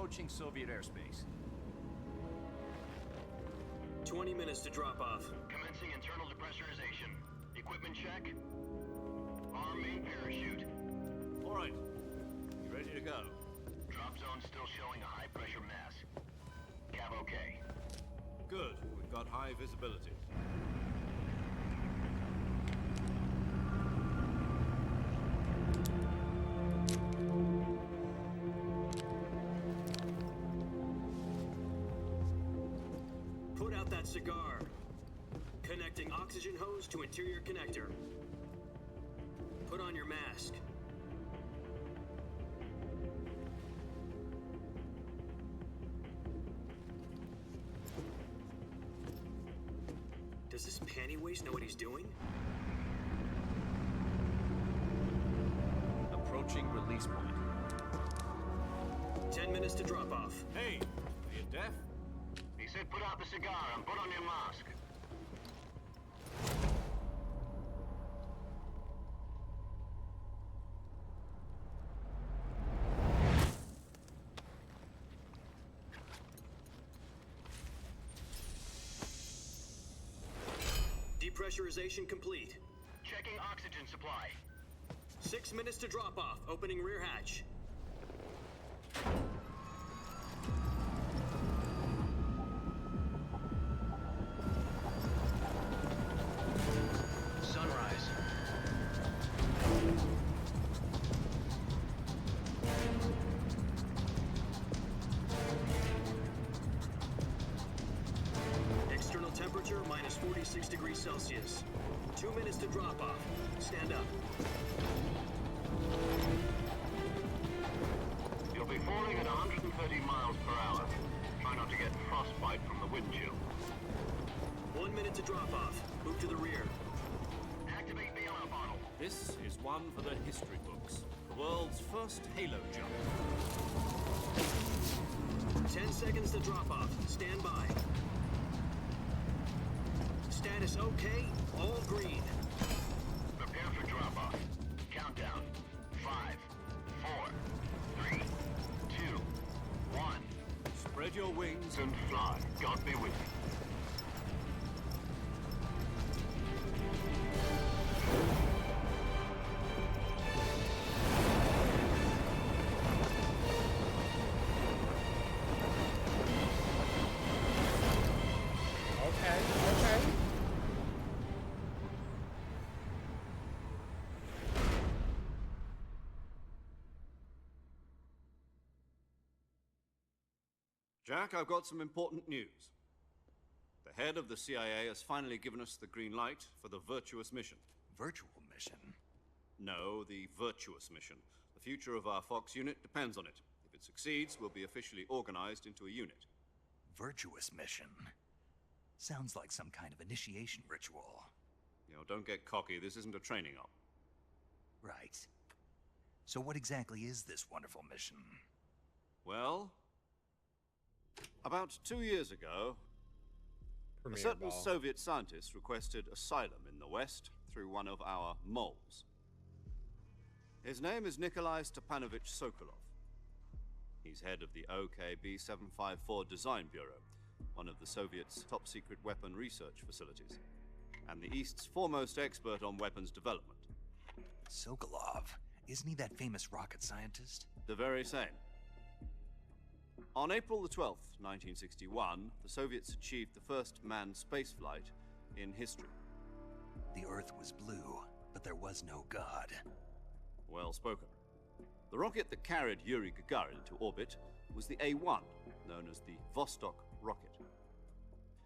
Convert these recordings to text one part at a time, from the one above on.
approaching Soviet airspace. 20 minutes to drop off. Commencing internal depressurization. Equipment check. Arm main parachute. All right. You ready to go? Drop zone still showing a high pressure mass. Cav okay. Good. We've got high visibility. Put out that cigar. Connecting oxygen hose to interior connector. Put on your mask. Does this panty waste know what he's doing? Approaching release point. 10 minutes to drop off. Hey, are you deaf? He said put out the cigar and put on your mask. Depressurization complete. Checking oxygen supply. 6 minutes to drop off. Opening rear hatch. Sunrise. External temperature minus 46 degrees Celsius. 2 minutes to drop off. Stand up. You'll be falling at 130 miles per hour. Try not to get frostbite from the wind chill. 1 minute to drop off. Move to the rear. Activate the air bottle. This is one for the history books. The world's first halo jump. 10 seconds to drop off. Stand by. Status okay. All green. Prepare for drop-off. Countdown. 5, 4, 3, 2, 1. Spread your wings And fly. God be with you. Okay. Jack, I've got some important news. The head of the CIA has finally given us the green light for the Virtuous mission. Virtual mission? No, the Virtuous mission. The future of our Fox unit depends on it. If it succeeds, we'll be officially organized into a unit. Virtuous mission? Sounds like some kind of initiation ritual. You know, don't get cocky. This isn't a training op. Right. So what exactly is this wonderful mission? Well, about 2 years ago, a Premiere certain ball. Soviet scientist requested asylum in the West through one of our moles. His name is Nikolai Stepanovich Sokolov. He's head of the OKB 754 Design Bureau, one of the Soviets' top-secret weapon research facilities, and the East's foremost expert on weapons development. Sokolov? Isn't he that famous rocket scientist? The very same. On April the 12th, 1961, the Soviets achieved the first manned spaceflight in history. The Earth was blue, but there was no God. Well spoken. The rocket that carried Yuri Gagarin into orbit was the A-1, known as the Vostok rocket.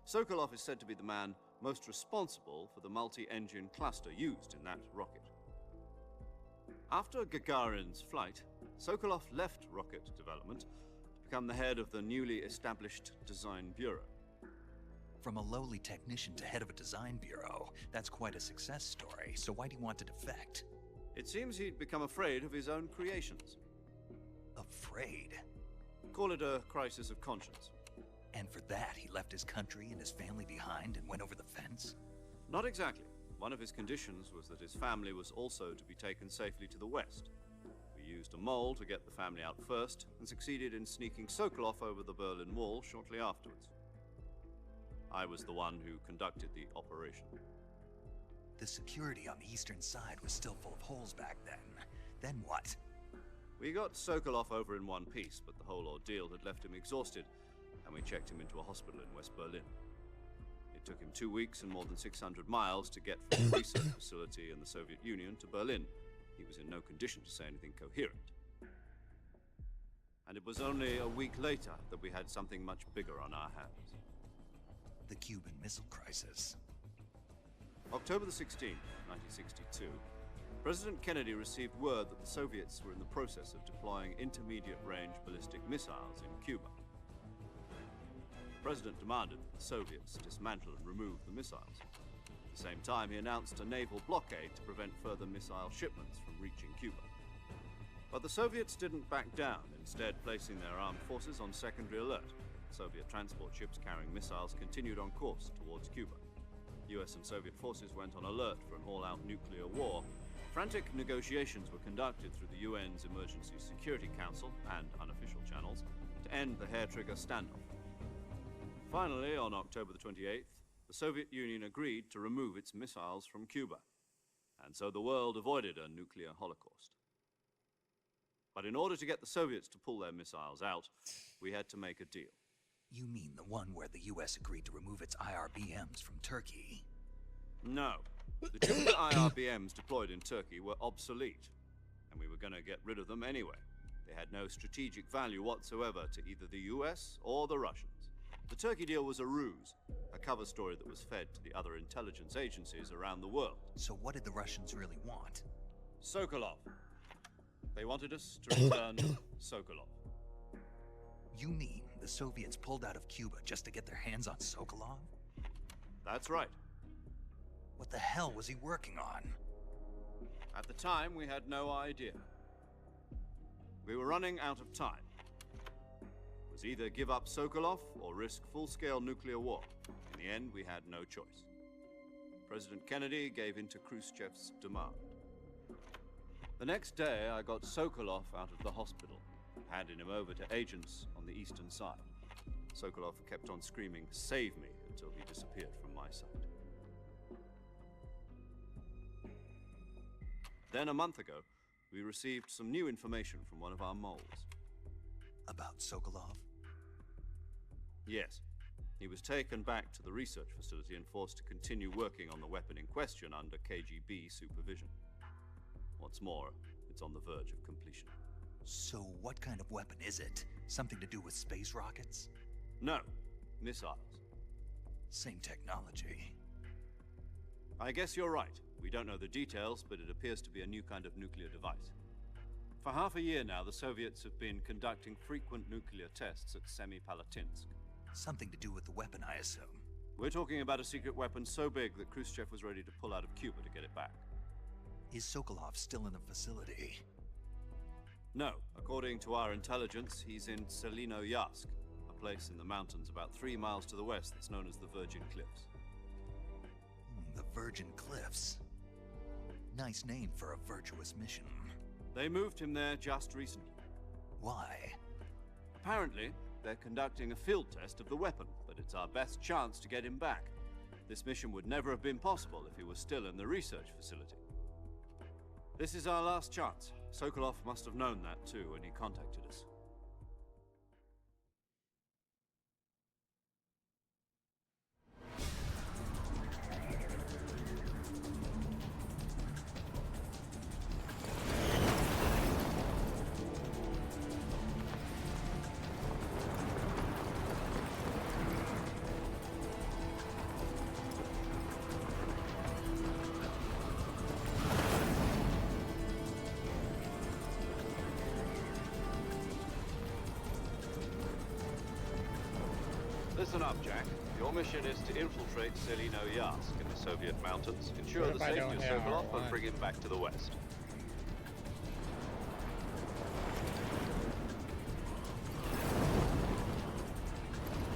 Sokolov is said to be the man most responsible for the multi-engine cluster used in that rocket. After Gagarin's flight, Sokolov left rocket development to become the head of the newly established Design Bureau. From a lowly technician to head of a design bureau, that's quite a success story, so why'd he want to defect? It seems he'd become afraid of his own creations. Afraid? Call it a crisis of conscience. And for that, he left his country and his family behind and went over the fence? Not exactly. One of his conditions was that his family was also to be taken safely to the West. We used a mole to get the family out first and succeeded in sneaking Sokolov over the Berlin Wall shortly afterwards. I was the one who conducted the operation. The security on the eastern side was still full of holes back then. Then what? We got Sokolov over in one piece, but the whole ordeal had left him exhausted, and we checked him into a hospital in West Berlin. It took him 2 weeks and more than 600 miles to get from the research facility in the Soviet Union to Berlin. He was in no condition to say anything coherent. And it was only a week later that we had something much bigger on our hands. The Cuban Missile Crisis. October the 16th, 1962, President Kennedy received word that the Soviets were in the process of deploying intermediate-range ballistic missiles in Cuba. The President demanded that the Soviets dismantle and remove the missiles. At the same time, he announced a naval blockade to prevent further missile shipments from reaching Cuba. But the Soviets didn't back down, instead placing their armed forces on secondary alert. Soviet transport ships carrying missiles continued on course towards Cuba. US and Soviet forces went on alert for an all-out nuclear war. Frantic negotiations were conducted through the UN's Emergency Security Council and unofficial channels to end the hair-trigger standoff. Finally, on October the 28th, the Soviet Union agreed to remove its missiles from Cuba, and so the world avoided a nuclear holocaust. But in order to get the Soviets to pull their missiles out, we had to make a deal. You mean the one where the US agreed to remove its IRBMs from Turkey? No. The Jupiter IRBMs deployed in Turkey were obsolete, and we were going to get rid of them anyway. They had no strategic value whatsoever to either the US or the Russians. The Turkey deal was a ruse, a cover story that was fed to the other intelligence agencies around the world. So what did the Russians really want? Sokolov. They wanted us to return Sokolov. You mean the Soviets pulled out of Cuba just to get their hands on Sokolov? That's right. What the hell was he working on? At the time, we had no idea. We were running out of time. It was either give up Sokolov or risk full-scale nuclear war. In the end, we had no choice. President Kennedy gave in to Khrushchev's demand. The next day, I got Sokolov out of the hospital, handing him over to agents on the eastern side. Sokolov kept on screaming, "Save me," until he disappeared from my sight. Then, a month ago, we received some new information from one of our moles. About Sokolov? Yes. He was taken back to the research facility and forced to continue working on the weapon in question under KGB supervision. What's more, it's on the verge of completion. So what kind of weapon is it? Something to do with space rockets? No, missiles. Same technology. I guess you're right. We don't know the details, but it appears to be a new kind of nuclear device. For half a year now, the Soviets have been conducting frequent nuclear tests at Semipalatinsk. Something to do with the weapon, I assume. We're talking about a secret weapon so big that Khrushchev was ready to pull out of Cuba to get it back. Is Sokolov still in the facility? No. According to our intelligence, he's in Selino-Yarsk, a place in the mountains about 3 miles to the west that's known as the Virgin Cliffs. The Virgin Cliffs. Nice name for a virtuous mission. They moved him there just recently. Why? Apparently, they're conducting a field test of the weapon, but it's our best chance to get him back. This mission would never have been possible if he was still in the research facility. This is our last chance. Sokolov must have known that too when he contacted us. Listen up, Jack. Your mission is to infiltrate Selino-Yarsk in the Soviet mountains, ensure What the if I safety don't of have Sokolov, R1? and bring him back to the west.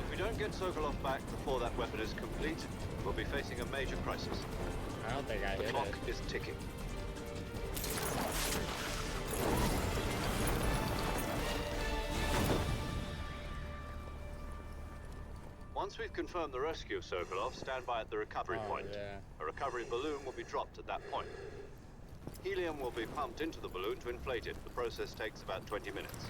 If we don't get Sokolov back before that weapon is complete, we'll be facing a major crisis. I don't think I The hit clock it. is ticking. Once we've confirmed the rescue of Sokolov, stand by at the recovery point. Yeah. A recovery balloon will be dropped at that point. Helium will be pumped into the balloon to inflate it. The process takes about 20 minutes.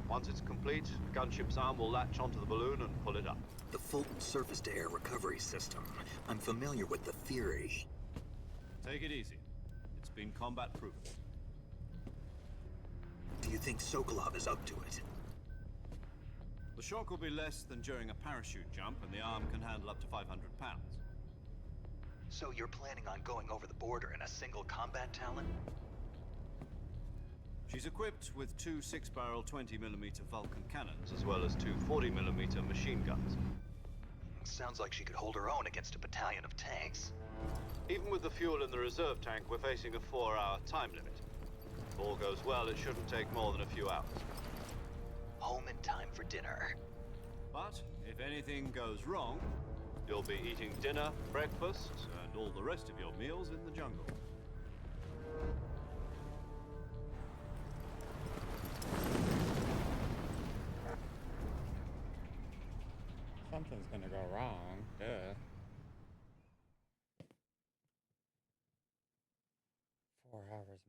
Once it's complete, the gunship's arm will latch onto the balloon and pull it up. The Fulton surface-to-air recovery system. I'm familiar with the theory. Take it easy. It's been combat-proven. Do you think Sokolov is up to it? The shock will be less than during a parachute jump, and the arm can handle up to 500 pounds. So you're planning on going over the border in a single combat Talon? She's equipped with two 6-barrel 20mm Vulcan cannons, as well as two 40mm machine guns. Sounds like she could hold her own against a battalion of tanks. Even with the fuel in the reserve tank, we're facing a 4-hour time limit. If all goes well, it shouldn't take more than a few hours. Home in time for dinner. But if anything goes wrong, you'll be eating dinner, breakfast, and all the rest of your meals in the jungle. Something's gonna go wrong. Duh. 4 hours miles.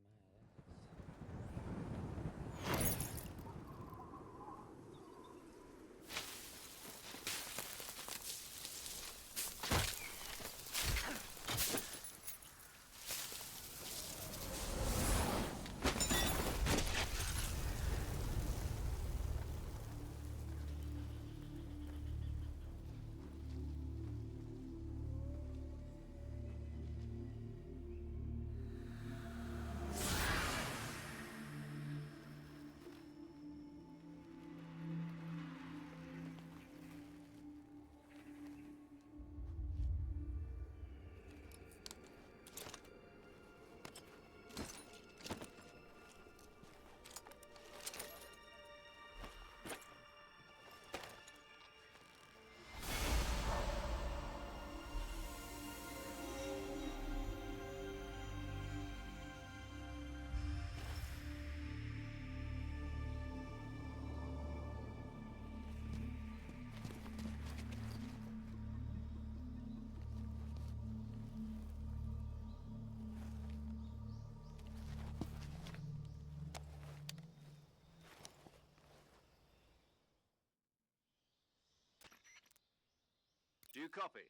Do you copy?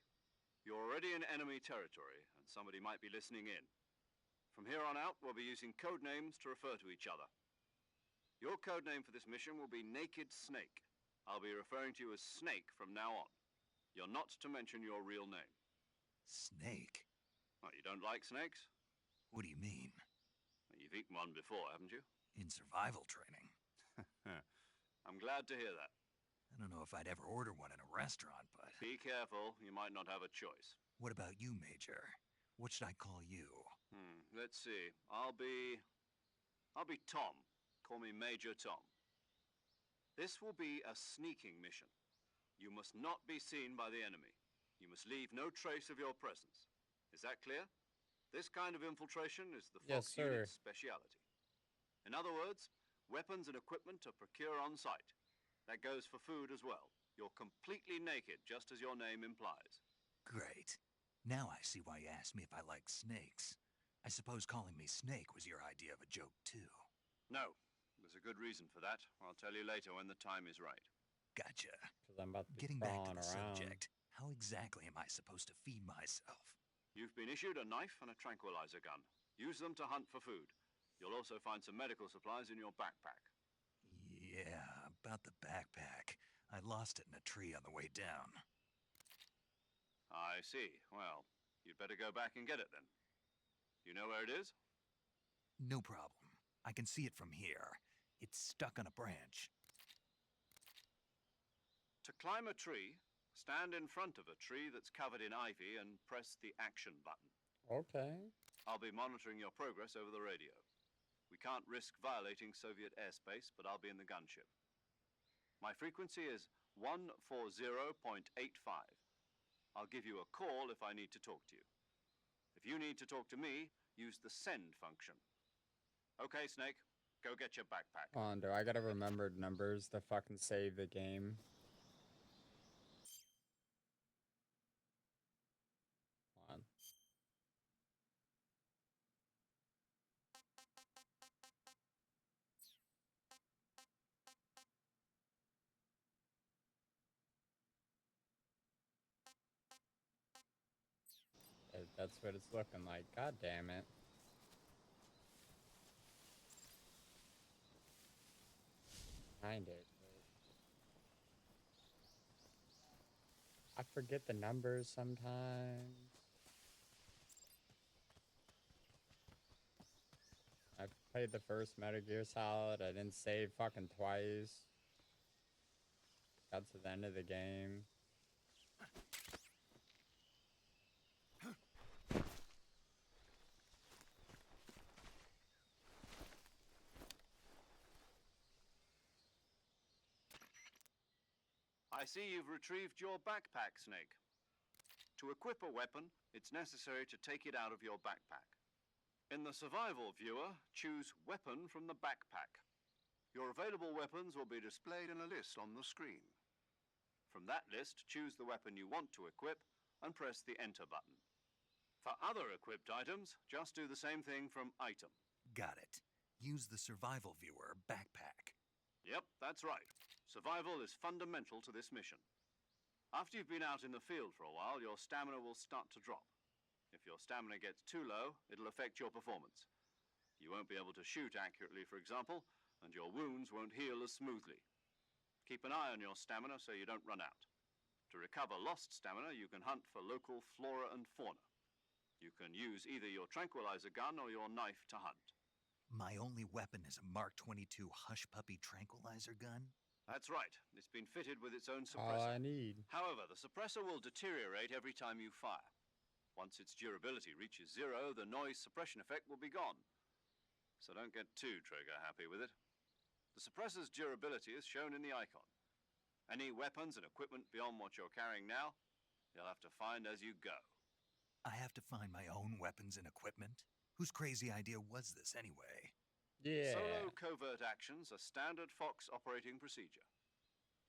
You're already in enemy territory, and somebody might be listening in. From here on out, we'll be using code names to refer to each other. Your code name for this mission will be Naked Snake. I'll be referring to you as Snake from now on. You're not to mention your real name. Snake? Oh, you don't like snakes? What do you mean? You've eaten one before, haven't you? In survival training. I'm glad to hear that. I don't know if I'd ever order one in a restaurant, but... Be careful, you might not have a choice. What about you, Major? What should I call you? Let's see. I'll be Tom. Call me Major Tom. This will be a sneaking mission. You must not be seen by the enemy. You must leave no trace of your presence. Is that clear? This kind of infiltration is the Fox unit's speciality. In other words, weapons and equipment are procured on site. That goes for food as well. You're completely naked, just as your name implies. Great. Now I see why you asked me if I like snakes. I suppose calling me Snake was your idea of a joke, too. No. There's a good reason for that. I'll tell you later when the time is right. Gotcha. Because I'm about to be Getting back to crawling the around. subject, how exactly am I supposed to feed myself? You've been issued a knife and a tranquilizer gun. Use them to hunt for food. You'll also find some medical supplies in your backpack. Yeah, about the backpack. I lost it in a tree on the way down. I see. Well, you'd better go back and get it then. You know where it is? No problem. I can see it from here. It's stuck on a branch. To climb a tree, stand in front of a tree that's covered in ivy and press the action button. Okay. I'll be monitoring your progress over the radio. We can't risk violating Soviet airspace, but I'll be in the gunship. My frequency is 140.85. I'll give you a call if I need to talk to you. If you need to talk to me, use the send function. Okay, Snake, go get your backpack. Hold on, do I gotta remember numbers to fucking save the game? that's what it's looking like. God damn it. Find it. I forget the numbers sometimes. I played the first Metal Gear Solid. I didn't save fucking twice. Got to the end of the game. I see you've retrieved your backpack, Snake. To equip a weapon, it's necessary to take it out of your backpack. In the survival viewer, choose Weapon from the backpack. Your available weapons will be displayed in a list on the screen. From that list, choose the weapon you want to equip and press the Enter button. For other equipped items, just do the same thing from Item. Got it. Use the survival viewer backpack. Yep, that's right. Survival is fundamental to this mission. After you've been out in the field for a while, your stamina will start to drop. If your stamina gets too low, it'll affect your performance. You won't be able to shoot accurately, for example, and your wounds won't heal as smoothly. Keep an eye on your stamina so you don't run out. To recover lost stamina, you can hunt for local flora and fauna. You can use either your tranquilizer gun or your knife to hunt. My only weapon is a Mark 22 Hush Puppy tranquilizer gun? That's right. It's been fitted with its own All suppressor. I need. However, the suppressor will deteriorate every time you fire. Once its durability reaches 0, the noise suppression effect will be gone. So don't get too trigger happy with it. The suppressor's durability is shown in the icon. Any weapons and equipment beyond what you're carrying now, you'll have to find as you go. I have to find my own weapons and equipment? Whose crazy idea was this anyway? Yeah. Solo covert actions are standard Fox operating procedure.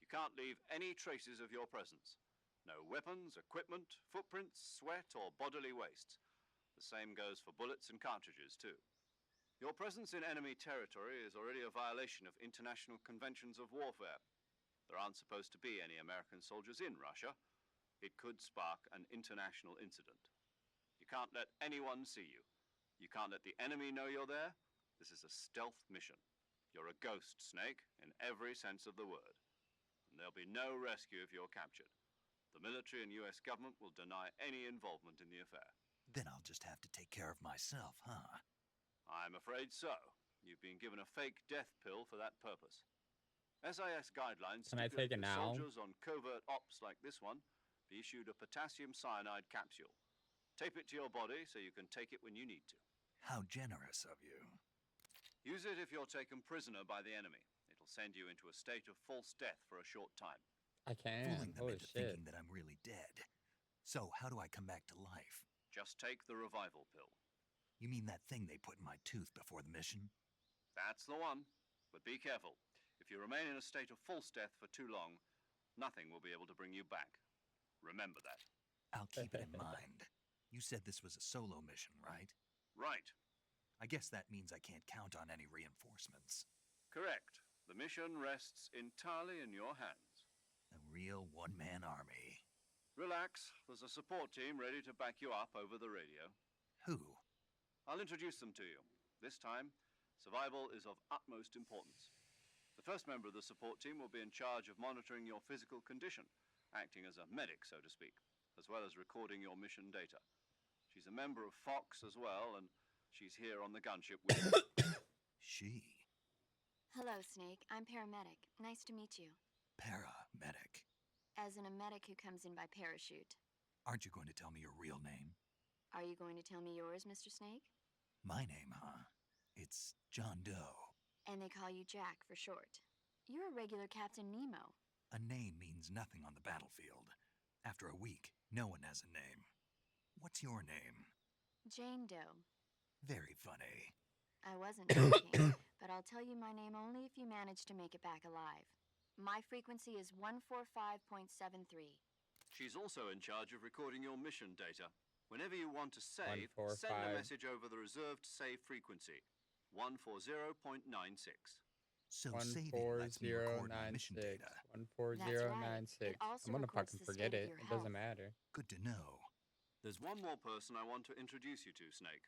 You can't leave any traces of your presence. No weapons, equipment, footprints, sweat, or bodily wastes. The same goes for bullets and cartridges, too. Your presence in enemy territory is already a violation of international conventions of warfare. There aren't supposed to be any American soldiers in Russia. It could spark an international incident. You can't let anyone see you. You can't let the enemy know you're there. This is a stealth mission. You're a ghost, Snake, in every sense of the word. And there'll be no rescue if you're captured. The military and US government will deny any involvement in the affair. Then I'll just have to take care of myself, huh? I'm afraid so. You've been given a fake death pill for that purpose. SIS guidelines Can I take it stipulate that now? soldiers on covert ops like this one be issued a potassium cyanide capsule. Tape it to your body so you can take it when you need to. How generous of you. Use it if you're taken prisoner by the enemy. It'll send you into a state of false death for a short time. I can. Fooling them Holy into shit. thinking that I'm really dead. So, how do I come back to life? Just take the revival pill. You mean that thing they put in my tooth before the mission? That's the one. But be careful. If you remain in a state of false death for too long, nothing will be able to bring you back. Remember that. I'll keep it in mind. You said this was a solo mission, right? Right. I guess that means I can't count on any reinforcements. Correct. The mission rests entirely in your hands. A real one-man army. Relax. There's a support team ready to back you up over the radio. Who? I'll introduce them to you. This time, survival is of utmost importance. The first member of the support team will be in charge of monitoring your physical condition, acting as a medic, so to speak, as well as recording your mission data. She's a member of Fox as well, and she's here on the gunship with you. She. Hello, Snake. I'm paramedic. Nice to meet you. Paramedic. As in a medic who comes in by parachute. Aren't you going to tell me your real name? Are you going to tell me yours, Mr. Snake? My name, huh? It's John Doe. And they call you Jack for short. You're a regular Captain Nemo. A name means nothing on the battlefield. After a week, no one has a name. What's your name? Jane Doe. Very funny. I wasn't joking, but I'll tell you my name only if you manage to make it back alive. My frequency is 145.73. She's also in charge of recording your mission data. Whenever you want to save, 145. send a message over the reserved save frequency, 140.96. So saving lets me record my mission 14096. data. 14096. It also I'm gonna records fucking the forget state it. of your It doesn't health. matter. Good to know. There's one more person I want to introduce you to, Snake.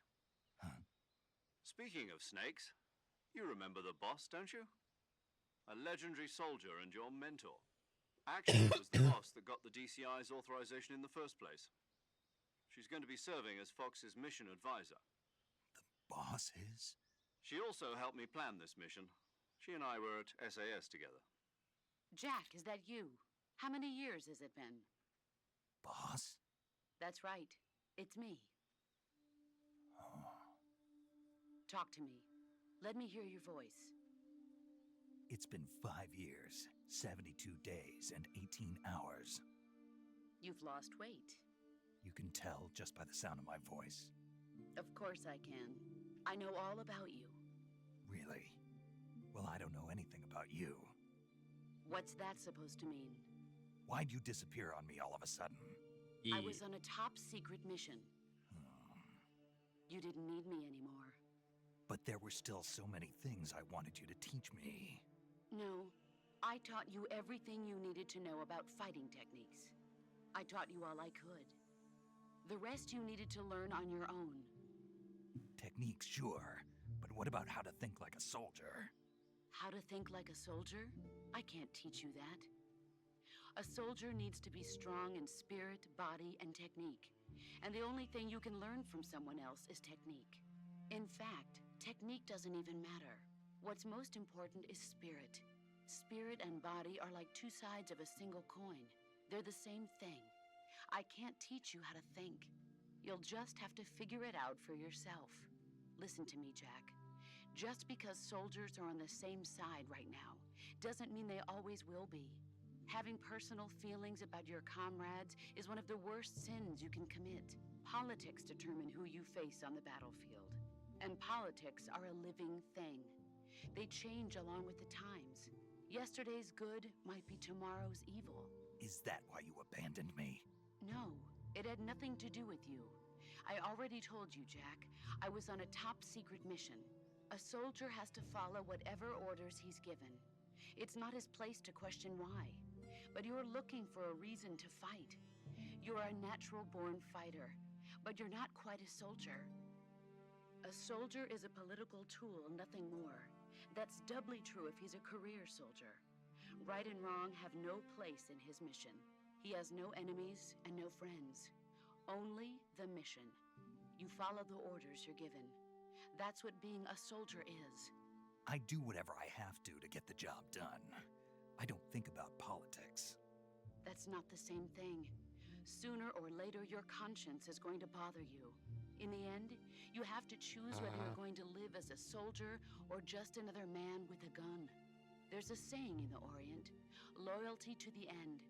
Huh? Speaking of snakes, you remember the boss, don't you? A legendary soldier and your mentor. Actually, it was the boss that got the DCI's authorization in the first place. She's going to be serving as Fox's mission advisor. Boss is? She also helped me plan this mission. She and I were at SAS together. Jack, is that you? How many years has it been? Boss? That's right. It's me. Talk to me. Let me hear your voice. It's been 5 years, 72 days, and 18 hours. You've lost weight. You can tell just by the sound of my voice. Of course I can. I know all about you. Really? Well, I don't know anything about you. What's that supposed to mean? Why'd you disappear on me all of a sudden? I was on a top secret mission. You didn't need me anymore. But there were still so many things I wanted you to teach me. No, I taught you everything you needed to know about fighting techniques. I taught you all I could. The rest you needed to learn on your own. Techniques, sure. But what about how to think like a soldier? How to think like a soldier? I can't teach you that. A soldier needs to be strong in spirit, body, and technique. And the only thing you can learn from someone else is technique. In fact, technique doesn't even matter. What's most important is spirit. Spirit and body are like two sides of a single coin. They're the same thing. I can't teach you how to think. You'll just have to figure it out for yourself. Listen to me, Jack. Just because soldiers are on the same side right now doesn't mean they always will be. Having personal feelings about your comrades is one of the worst sins you can commit. Politics determine who you face on the battlefield. And politics are a living thing. They change along with the times. Yesterday's good might be tomorrow's evil. Is that why you abandoned me? No, it had nothing to do with you. I already told you, Jack. I was on a top secret mission. A soldier has to follow whatever orders he's given. It's not his place to question why. But you're looking for a reason to fight. You're a natural-born fighter, but you're not quite a soldier. A soldier is a political tool, nothing more. That's doubly true if he's a career soldier. Right and wrong have no place in his mission. He has no enemies and no friends. Only the mission. You follow the orders you're given. That's what being a soldier is. I do whatever I have to get the job done. I don't think about politics. That's not the same thing. Sooner or later, your conscience is going to bother you. In the end, you have to choose whether you're going to live as a soldier or just another man with a gun. There's a saying in the Orient, loyalty to the end.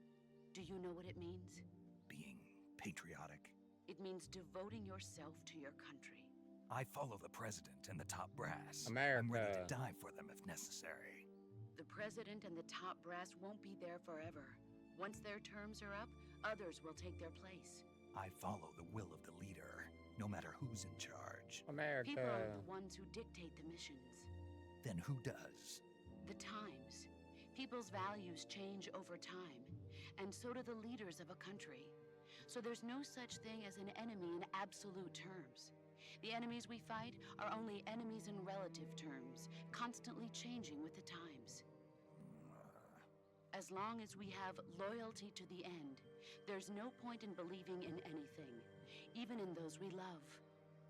Do you know what it means? Being patriotic. It means devoting yourself to your country. I follow the president and the top brass. America. I'm ready to die for them if necessary. The president and the top brass won't be there forever. Once their terms are up, others will take their place. I follow the will of the leader, no matter who's in charge. America. People aren't the ones who dictate the missions. Then who does? The times. People's values change over time, and so do the leaders of a country. So there's no such thing as an enemy in absolute terms. The enemies we fight are only enemies in relative terms, constantly changing with the times. As long as we have loyalty to the end, there's no point in believing in anything, even in those we love.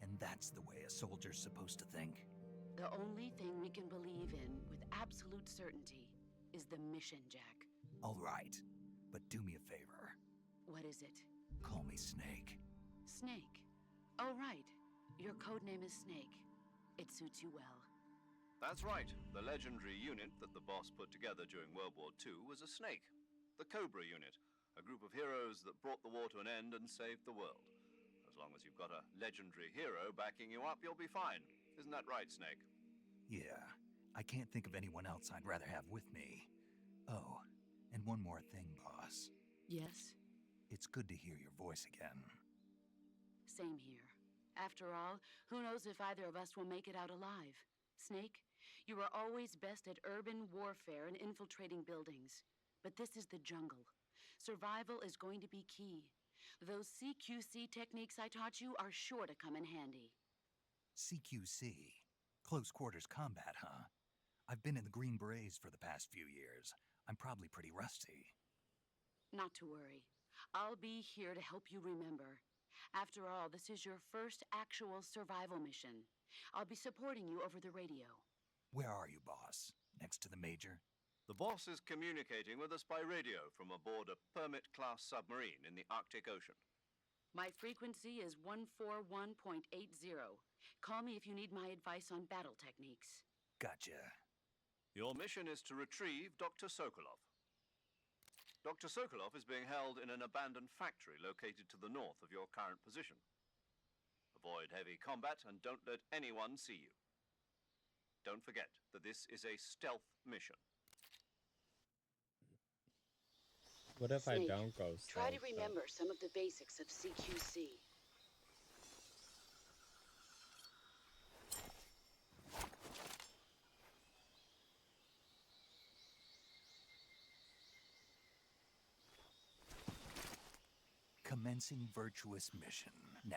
And that's the way a soldier's supposed to think? The only thing we can believe in with absolute certainty is the mission, Jack. All right, but do me a favor. What is it? Call me Snake. Snake. Oh, right. Your codename is Snake. It suits you well. That's right. The legendary unit that the boss put together during World War II was a snake. The Cobra unit, a group of heroes that brought the war to an end and saved the world. As long as you've got a legendary hero backing you up, you'll be fine. Isn't that right, Snake? Yeah, I can't think of anyone else I'd rather have with me. Oh, and one more thing, boss. Yes? It's good to hear your voice again. Same here. After all, who knows if either of us will make it out alive? Snake, you are always best at urban warfare and infiltrating buildings. But this is the jungle. Survival is going to be key. Those CQC techniques I taught you are sure to come in handy. CQC. Close quarters combat, huh? I've been in the Green Berets for the past few years. I'm probably pretty rusty. Not to worry. I'll be here to help you remember. After all, this is your first actual survival mission. I'll be supporting you over the radio. Where are you, boss? Next to the Major? The boss is communicating with us by radio from aboard a Permit-class submarine in the Arctic Ocean. My frequency is 141.80. Call me if you need my advice on battle techniques. Gotcha. Your mission is to retrieve Dr. Sokolov. Dr. Sokolov is being held in an abandoned factory located to the north of your current position. Avoid heavy combat and don't let anyone see you. Don't forget that this is a stealth mission. What if I Snake, don't go try to stealth, though? remember some of the basics of CQC. Commencing virtuous mission now.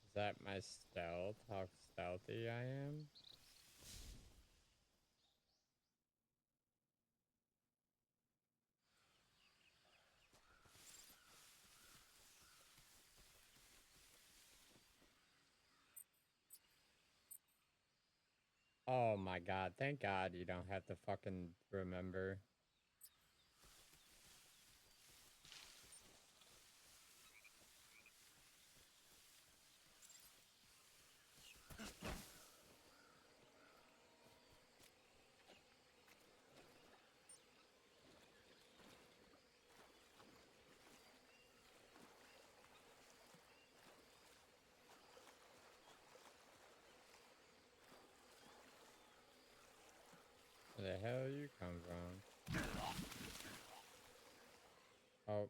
Is that my stealth? How stealthy I am? Oh my god, thank god you don't have to fucking remember. Where the hell you come from? Oh.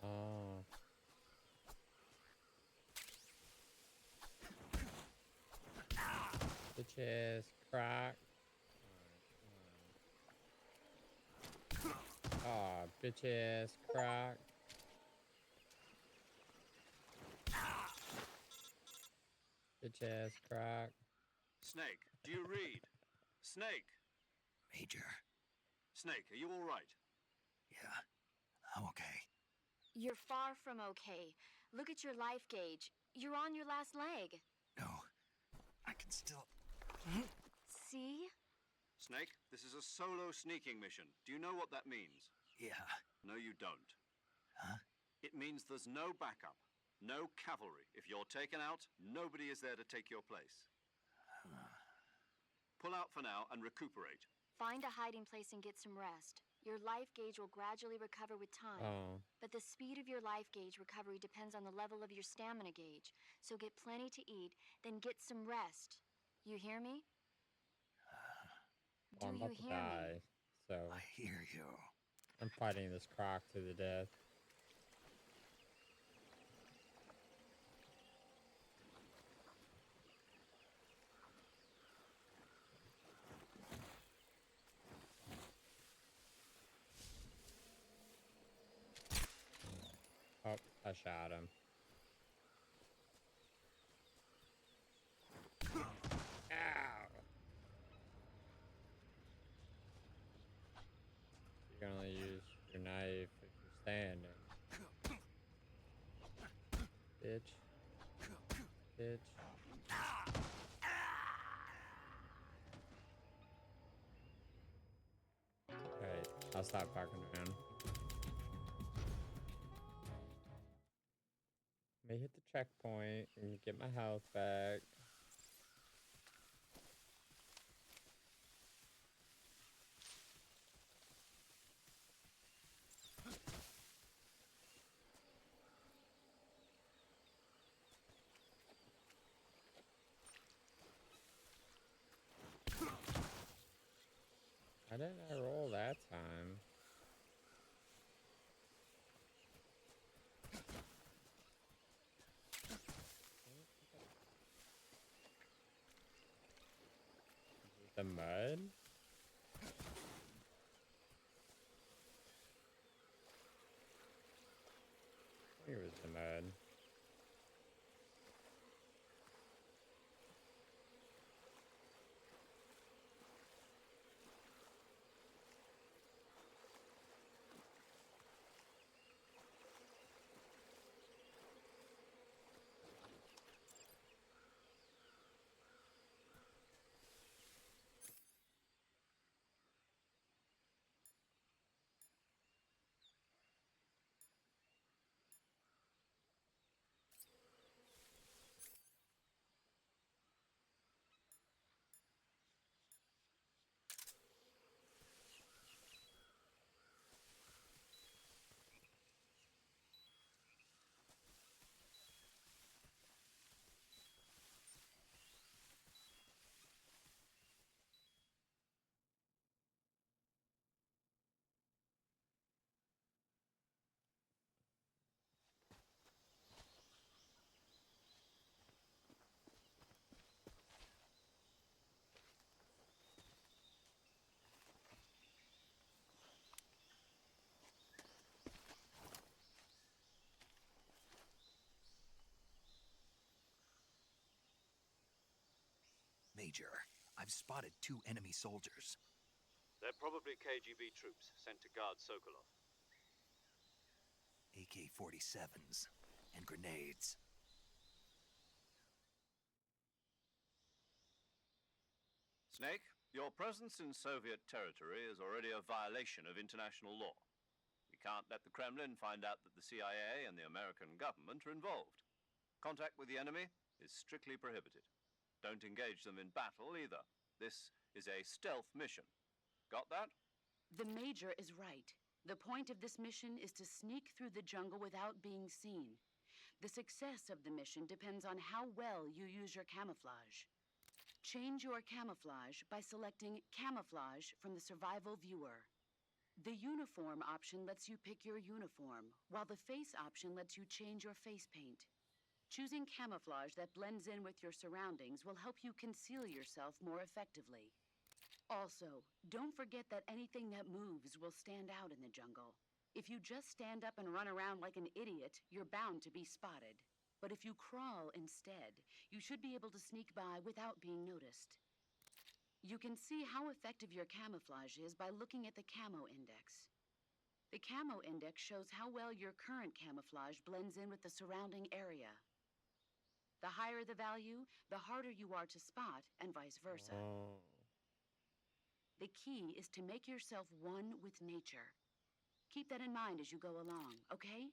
Oh. Bitches, crack. Oh, bitches, crack. Bitches, crack. Snake, do you read? Snake! Major. Snake, are you all right? Yeah, I'm okay. You're far from okay. Look at your life gauge. You're on your last leg. No, I can still... See? Snake, this is a solo sneaking mission. Do you know what that means? Yeah. No, you don't. Huh? It means there's no backup. No cavalry. If you're taken out, nobody is there to take your place. Pull out for now and recuperate. Find a hiding place and get some rest. Your life gauge will gradually recover with time. Oh. But the speed of your life gauge recovery depends on the level of your stamina gauge. So get plenty to eat, then get some rest. You hear me? Well, I'm Do you about to hear die, me? so I hear you. I'm fighting this croc to the death. Oh, I shot him. Ow! You can only use your knife if you're standing. Bitch. Bitch. Alright, I'll stop fucking around. Let me hit the checkpoint and get my health back. Why didn't I roll that time? Is it the mud? I think it was the mud. Major, I've spotted 2 enemy soldiers. They're probably KGB troops sent to guard Sokolov. AK-47s and grenades. Snake, your presence in Soviet territory is already a violation of international law. We can't let the Kremlin find out that the CIA and the American government are involved. Contact with the enemy is strictly prohibited. Don't engage them in battle either. This is a stealth mission. Got that? The Major is right. The point of this mission is to sneak through the jungle without being seen. The success of the mission depends on how well you use your camouflage. Change your camouflage by selecting Camouflage from the Survival Viewer. The Uniform option lets you pick your uniform, while the Face option lets you change your face paint. Choosing camouflage that blends in with your surroundings will help you conceal yourself more effectively. Also, don't forget that anything that moves will stand out in the jungle. If you just stand up and run around like an idiot, you're bound to be spotted. But if you crawl instead, you should be able to sneak by without being noticed. You can see how effective your camouflage is by looking at the Camo Index. The Camo Index shows how well your current camouflage blends in with the surrounding area. The higher the value, the harder you are to spot, and vice versa. Oh. The key is to make yourself one with nature. Keep that in mind as you go along, okay?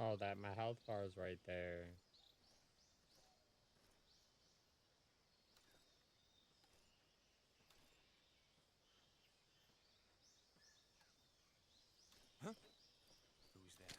Oh, that my health bar is right there. Huh? Who's that?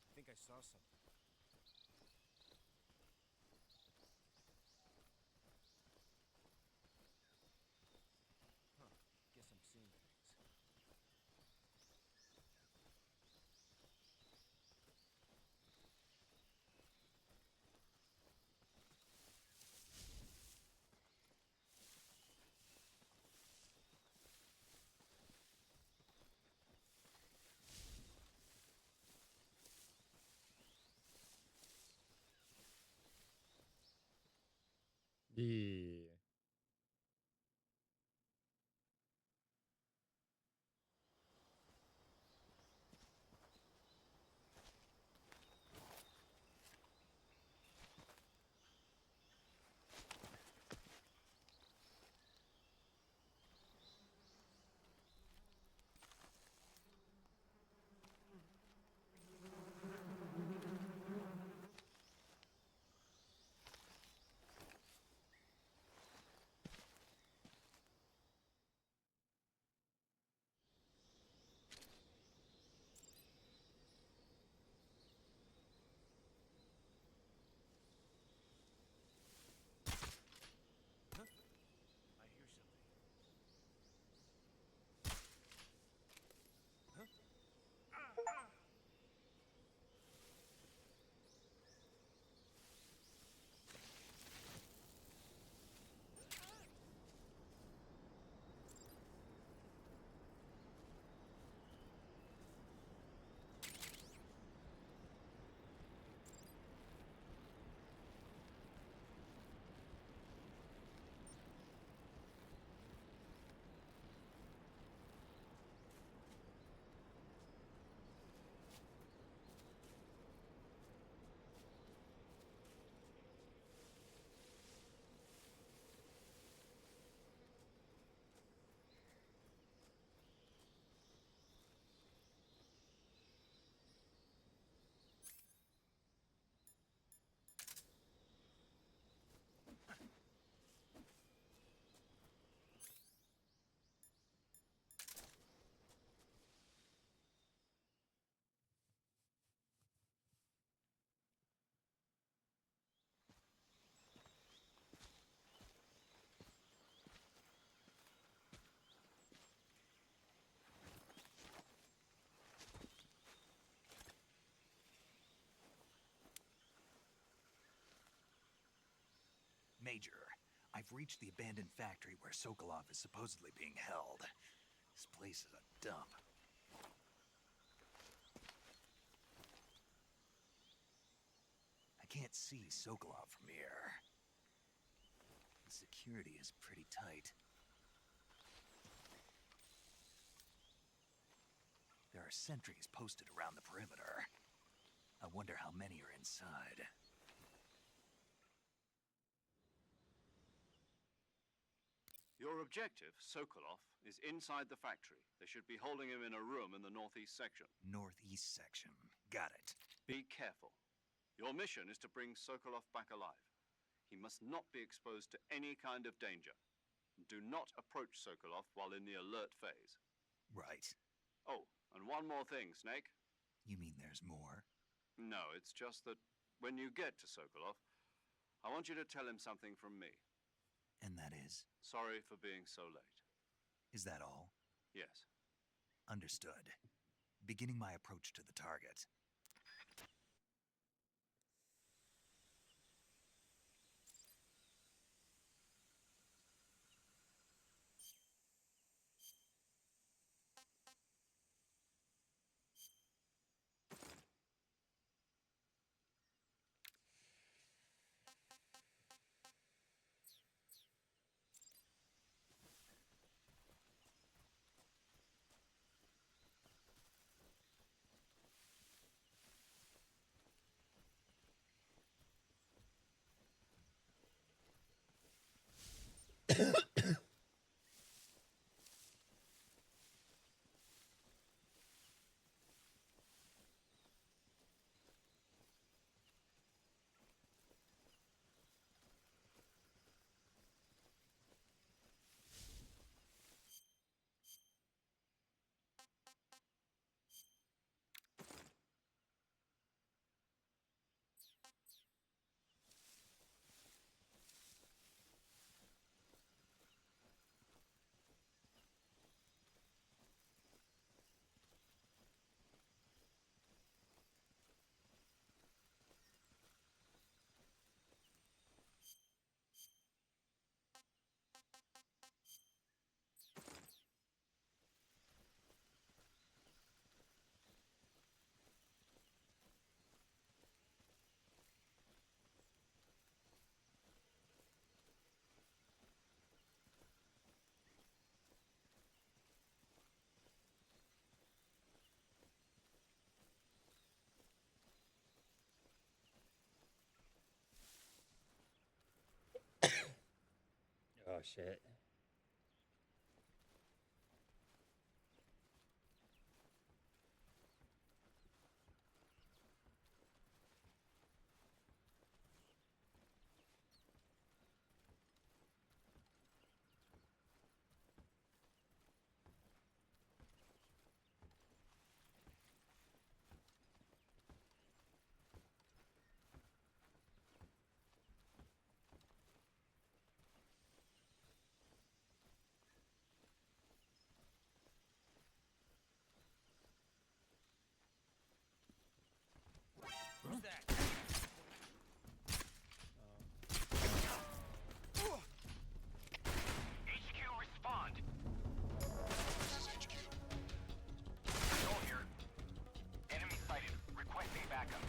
I think I saw something. Huh. Guess I'm seeing things. Yeah. Huh? I hear something. Huh? Major, I've reached the abandoned factory where Sokolov is supposedly being held. This place is a dump. I can't see Sokolov from here. The security is pretty tight. There are sentries posted around the perimeter. I wonder how many are inside. Your objective, Sokolov, is inside the factory. They should be holding him in a room in the northeast section. Northeast section. Got it. Be careful. Your mission is to bring Sokolov back alive. He must not be exposed to any kind of danger. Do not approach Sokolov while in the alert phase. Right. Oh, and one more thing, Snake. You mean there's more? No, it's just that when you get to Sokolov, I want you to tell him something from me. And that is? Sorry for being so late. Is that all? Yes. Understood. Beginning my approach to the target. Oh shit. Who's that? HQ, respond. This is HQ. Control here. Enemy sighted. Requesting backup.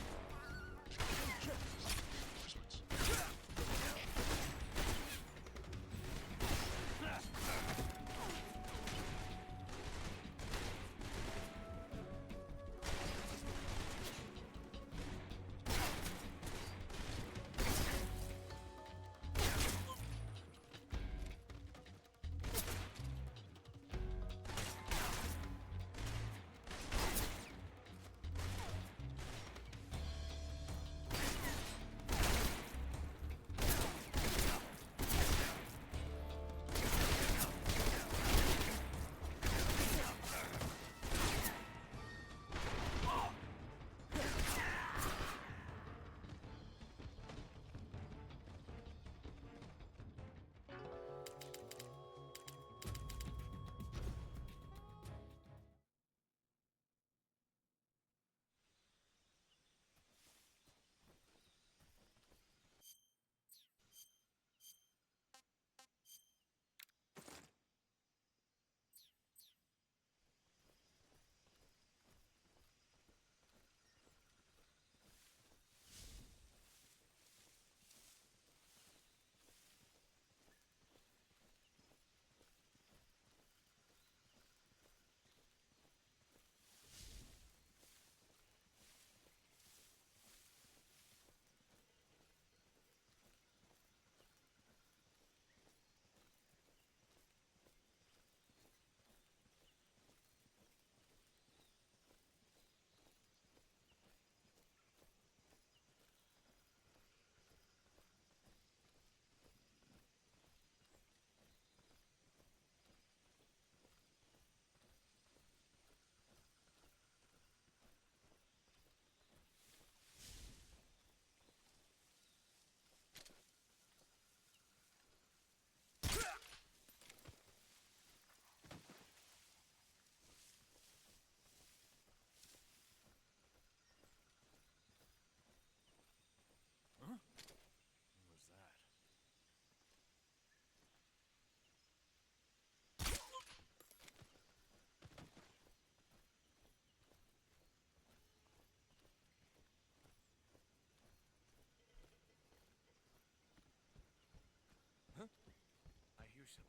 I hear something.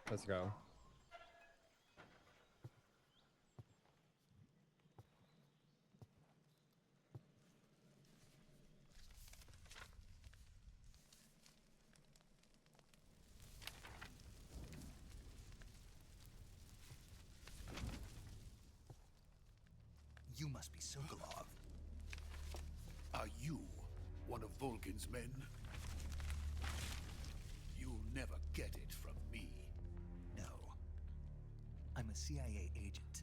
Let's go. You must be Sokolov. Are you one of Volgin's men? You'll never get it from me. No. I'm a CIA agent.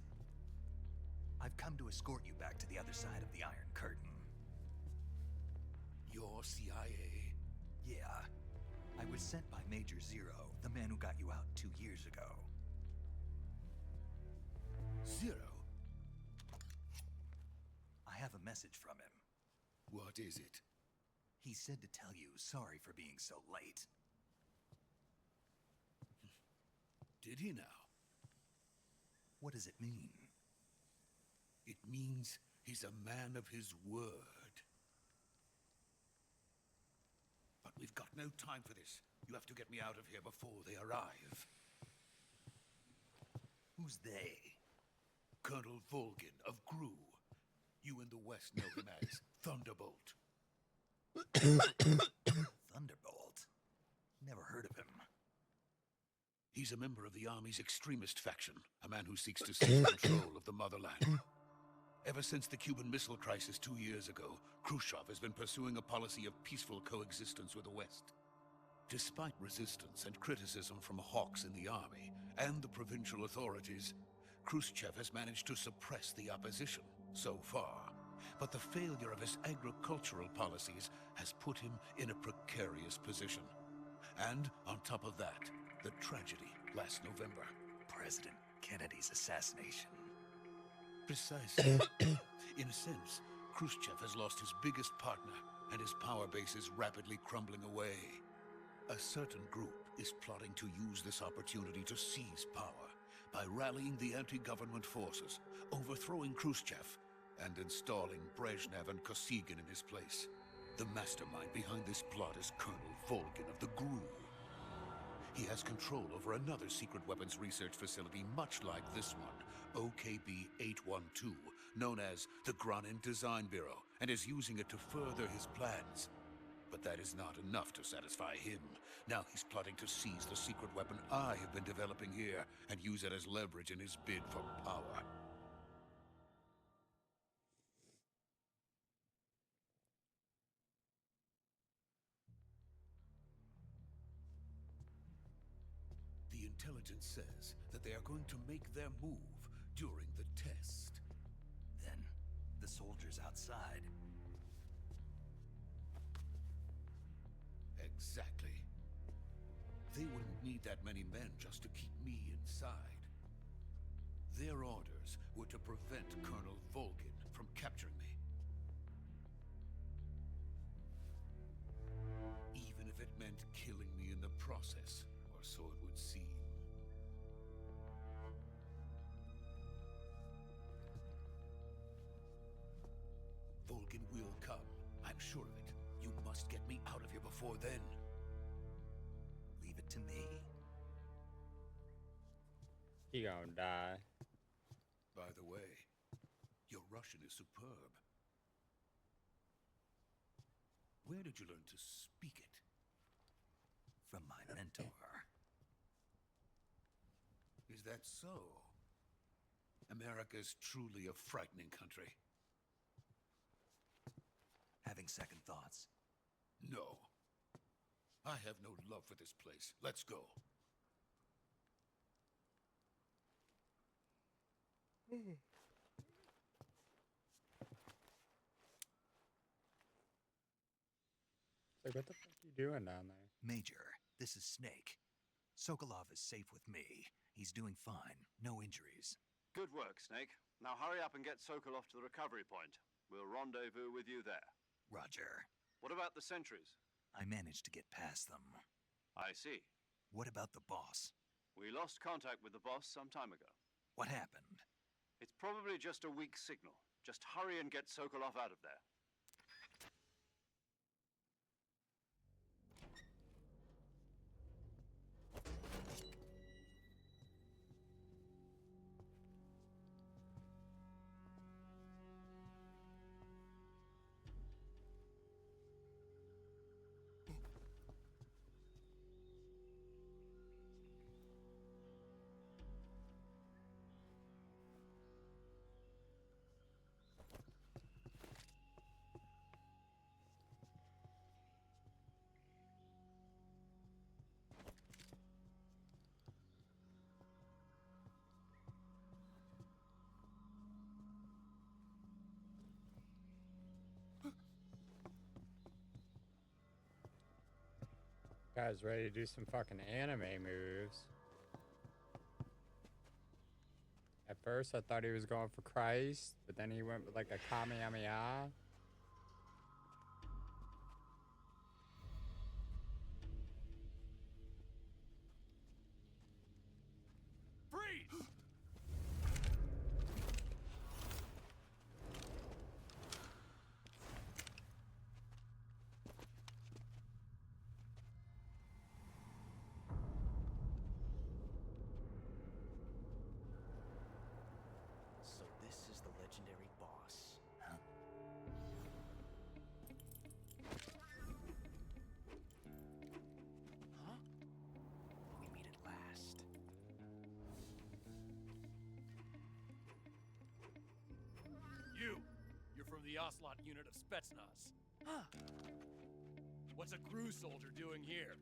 I've come to escort you back to the other side of the Iron Curtain. You're CIA? Yeah. I was sent by Major Zero, the man who got you out 2 years ago. Zero? I have a message from him. What is it? He said to tell you sorry for being so late. Did he now? What does it mean? It means he's a man of his word. But we've got no time for this. You have to get me out of here before they arrive. Who's they? Colonel Volgin of GRU. You in the West know him as Thunderbolt. Thunderbolt? Never heard of him. He's a member of the Army's extremist faction, a man who seeks to seize control of the motherland. Ever since the Cuban Missile Crisis 2 years ago, Khrushchev has been pursuing a policy of peaceful coexistence with the West. Despite resistance and criticism from hawks in the army and the provincial authorities, Khrushchev has managed to suppress the opposition so far. But the failure of his agricultural policies has put him in a precarious position. And on top of that, the tragedy last November. President Kennedy's assassination. Precisely. In a sense, Khrushchev has lost his biggest partner, and his power base is rapidly crumbling away. A certain group is plotting to use this opportunity to seize power by rallying the anti-government forces, overthrowing Khrushchev, and installing Brezhnev and Kosygin in his place. The mastermind behind this plot is Colonel Volgin of the GRU. He has control over another secret weapons research facility much like this one, OKB-812, known as the Granin Design Bureau, and is using it to further his plans. But that is not enough to satisfy him. Now he's plotting to seize the secret weapon I have been developing here and use it as leverage in his bid for power. The intelligence says that they are going to make their move during the test. Then, the soldiers outside. Exactly. They wouldn't need that many men just to keep me inside. Their orders were to prevent Colonel Volgin from capturing me. Even if it meant killing me in the process, or so it would seem. Volgin will come. I'm sure of it. You must get me out of here before then. Leave it to me. He gonna die. By the way, your Russian is superb. Where did you learn to speak it? From my mentor. Is that so? America's truly a frightening country. Having second thoughts. No. I have no love for this place. Let's go. Like, what the fuck are you doing down there? Major, this is Snake. Sokolov is safe with me. He's doing fine. No injuries. Good work, Snake. Now hurry up and get Sokolov to the recovery point. We'll rendezvous with you there. Roger. What about the sentries? I managed to get past them. I see. What about the boss? We lost contact with the boss some time ago. What happened? It's probably just a weak signal. Just hurry and get Sokolov out of there. Guy's ready to do some fucking anime moves. At first, I thought he was going for Christ, but then he went with like a Kamehameha. Freeze! So this is the legendary boss. Huh? We meet at last. You're from the Ocelot unit of Spetsnaz. Huh. What's a Gru soldier doing here?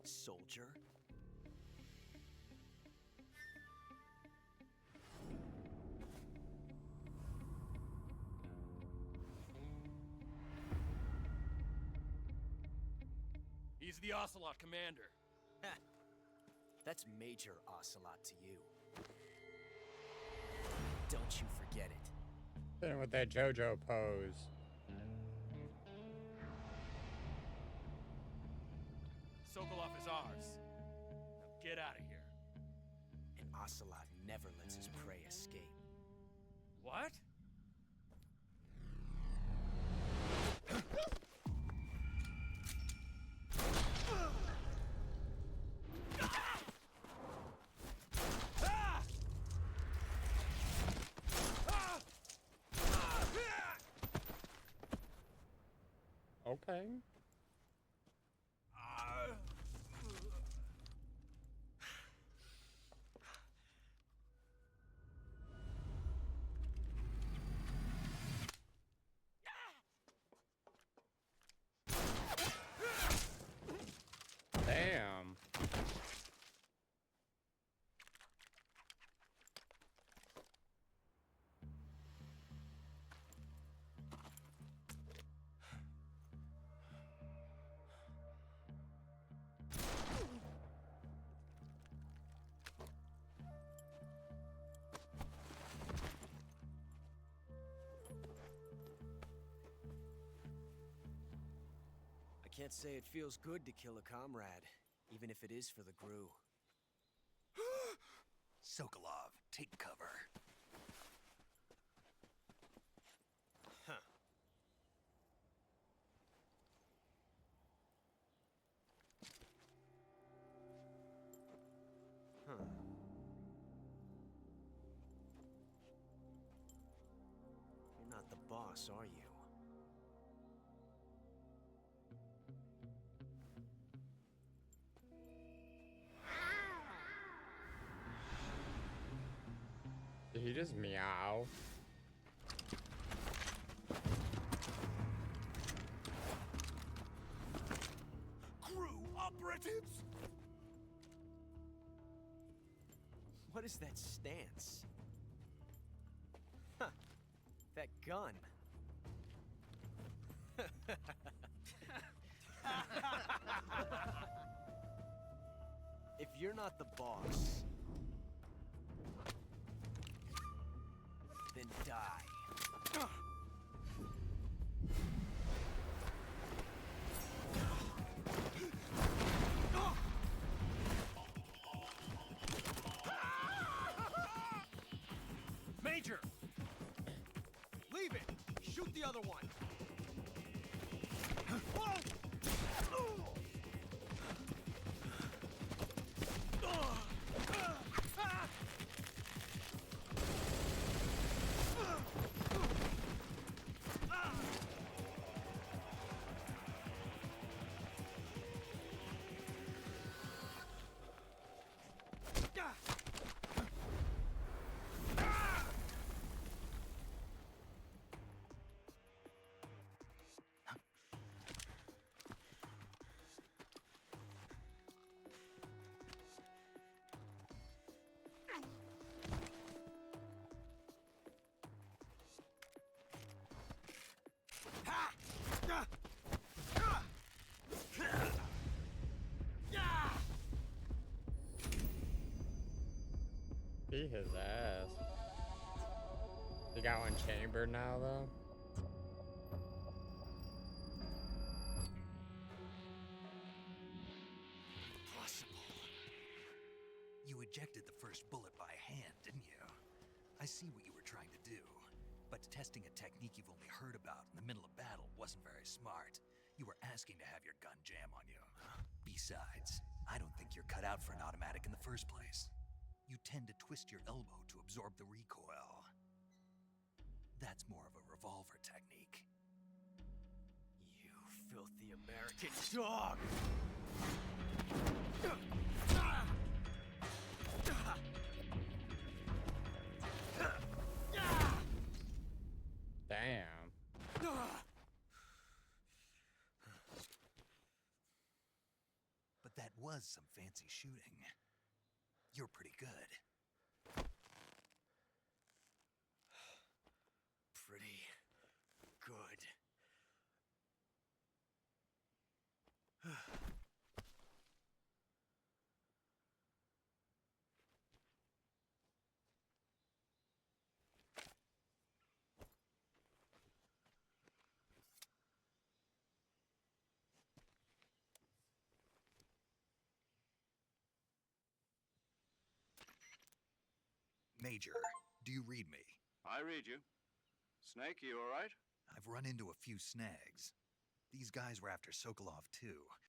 Soldier? He's the Ocelot commander. That's Major Ocelot to you. Don't you forget it. Then with that JoJo pose. Sokolov is ours. Now get out of here. And Ocelot never lets his prey escape. What? Okay. Damn. I can't say it feels good to kill a comrade, even if it is for the Gru. Sokolov, take cover. Huh. Huh. You're not the boss, are you? Did he just meow? Gru operatives! What is that stance? Huh. That gun. If you're not the boss, then die. Major! Leave it! Shoot the other one! Beat his ass. He got one chambered now, though. Impossible. You ejected the first bullet by hand, didn't you? I see what you were trying to do, but testing a technique you've only heard about in the middle of battle wasn't very smart. You were asking to have your gun jam on you. Besides, I don't think you're cut out for an automatic in the first place. You tend to twist your elbow to absorb the recoil. That's more of a revolver technique. You filthy American dog! Damn. But that was some fancy shooting. You're pretty good. Pretty good. Major, do you read me? I read you. Snake, you all right? I've run into a few snags. These guys were after Sokolov too,